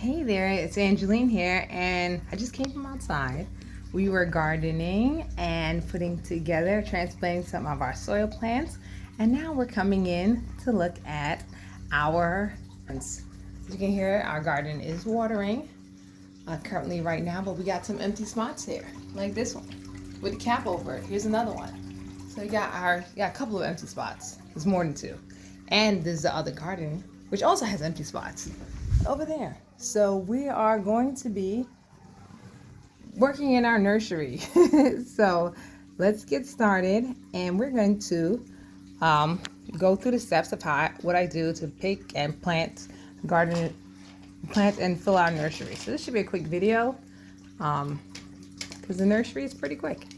Hey there, it's Angeline here, and I just came from outside. We were gardening and putting together, transplanting some of our soil plants, and now we're coming in to look at our plants. As you can hear, our garden is watering currently right now, but we got some empty spots here, like this one with the cap over it. Here's another one. So we got a couple of empty spots. There's more than two. And there's the other garden, which also has empty spots over there. So we are going to be working in our nursery. So let's get started, and we're going to go through the steps of what I do to pick and plant and fill our nursery. So this should be a quick video because the nursery is pretty quick.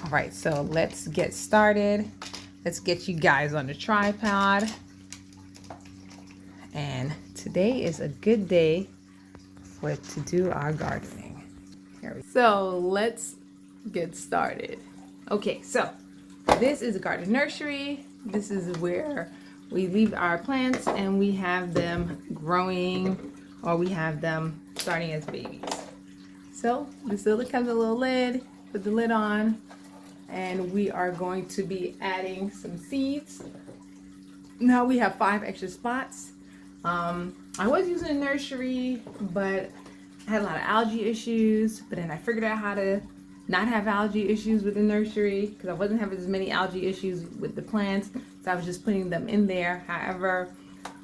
All right, so let's get started. Let's get you guys on the tripod. And today is a good day to do our gardening. So let's get started. Okay, so this is a garden nursery. This is where we leave our plants and we have them growing, or we have them starting as babies. So this little comes a little lid, put the lid on, and we are going to be adding some seeds. Now we have 5 extra spots. I was using a nursery, but I had a lot of algae issues, but then I figured out how to not have algae issues with the nursery because I wasn't having as many algae issues with the plants, so I was just putting them in there. However,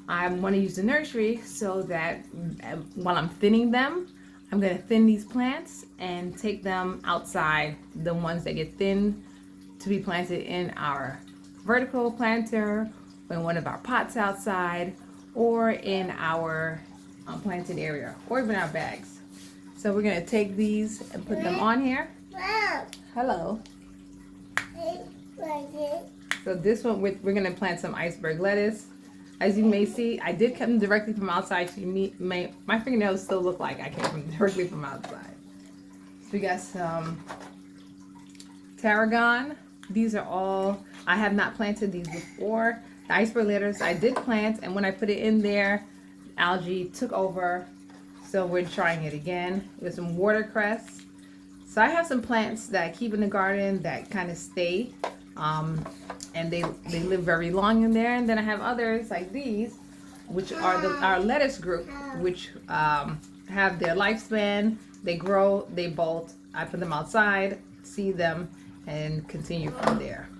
I want to use the nursery so that while I'm thinning them, I'm going to thin these plants and take them outside, the ones that get thinned, to be planted in our vertical planter, or in one of our pots outside, or in our planted area, or even our bags. So we're going to take these and put them on here. Hello. So this one, we're going to plant some iceberg lettuce. As you may see, I did cut them directly from outside. So my fingernails still look like I came directly from outside. So we got some tarragon. These are all, I have not planted these before. The iceberg lettuce I did plant, and when I put it in there, algae took over. So we're trying it again with some watercress. So I have some plants that I keep in the garden that kind of stay. And they live very long in there, and then I have others like these, which are our lettuce group, which have their lifespan. They grow, they bolt. I put them outside, seed them, and continue from there.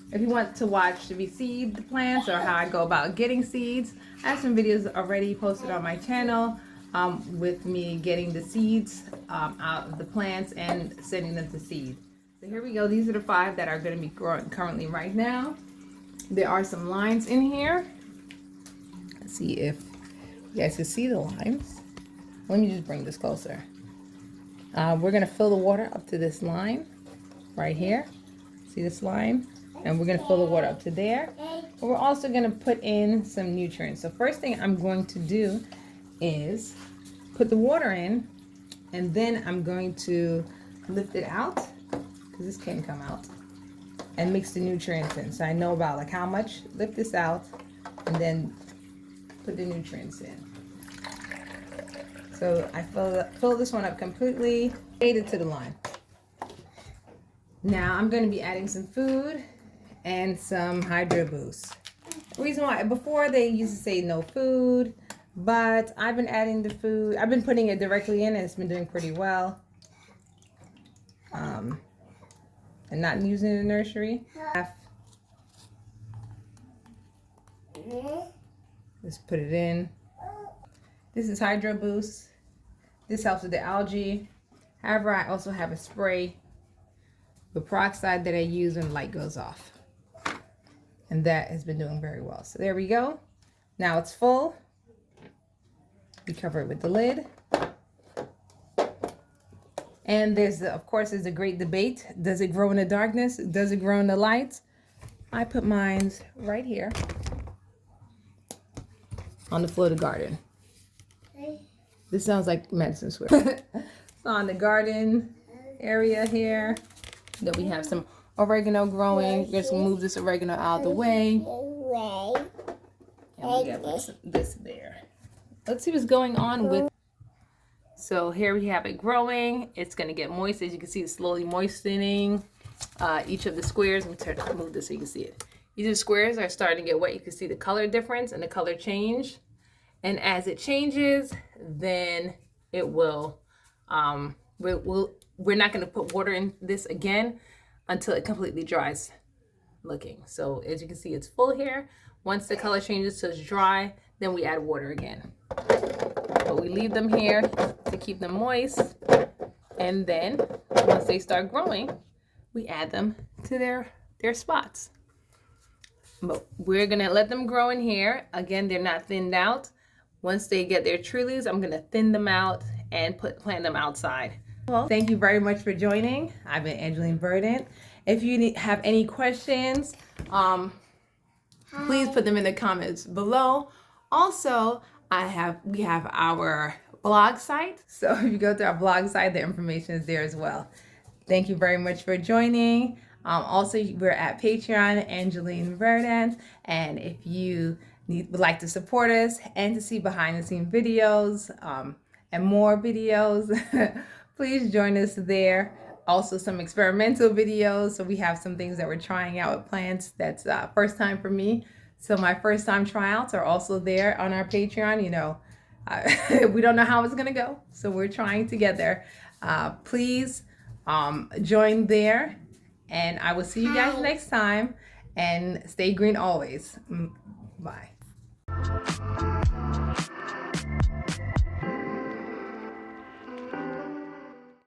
If you want to watch me seed the plants or how I go about getting seeds, I have some videos already posted on my channel with me getting the seeds out of the plants and sending them to seed. So here we go. These are the 5 that are going to be growing currently right now. There are some lines in here. Let's see if you guys can see the lines. Let me just bring this closer. We're going to fill the water up to this line right here. See this line? And we're going to fill the water up to there. But we're also going to put in some nutrients. So first thing I'm going to do is put the water in, and then I'm going to lift it out, because this can't come out, and mix the nutrients in. So I know about like how much. Lift this out and then put the nutrients in. So I fill this one up completely, add it to the line. Now I'm going to be adding some food and some Hydro Boost. The reason why, before they used to say no food, but I've been adding the food. I've been putting it directly in, and it's been doing pretty well. And not using the nursery. Just put it in. This is Hydro Boost. This helps with the algae. However, I also have a spray with peroxide that I use when the light goes off. And that has been doing very well. So there we go. Now it's full. We cover it with the lid. And there's a great debate. Does it grow in the darkness? Does it grow in the light? I put mine right here on the floor of the garden. This sounds like Madison Square. So on the garden area here, that we have some oregano growing. We're just gonna move this oregano out of the way. And we got this there. Let's see what's going on with So here we have it growing. It's going to get moist. As you can see, it's slowly moistening each of the squares. Let me move this so you can see it. Each of the squares are starting to get wet. You can see the color difference and the color change. And as it changes, then it will, we're not going to put water in this again until it completely dries looking. So as you can see, it's full here. Once the color changes to it's dry, then we add water again. But we leave them here to keep them moist. And then once they start growing, we add them to their spots. But we're gonna let them grow in here. Again, they're not thinned out. Once they get their true leaves, I'm gonna thin them out and plant them outside. Well, thank you very much for joining. I've been Angeline Verdant. If you have any questions, please put them in the comments below. Also, we have our blog site. So if you go to our blog site, the information is there as well. Thank you very much for joining. Also, we're at Patreon, Angeline Verdant. And if you would like to support us and to see behind the scenes videos and more videos, please join us there. Also some experimental videos. So we have some things that we're trying out with plants. That's first time for me. So my first time tryouts are also there on our Patreon. You know, we don't know how it's gonna go. So we're trying together. Please join there. And I will see you guys next time. And stay green always. Bye.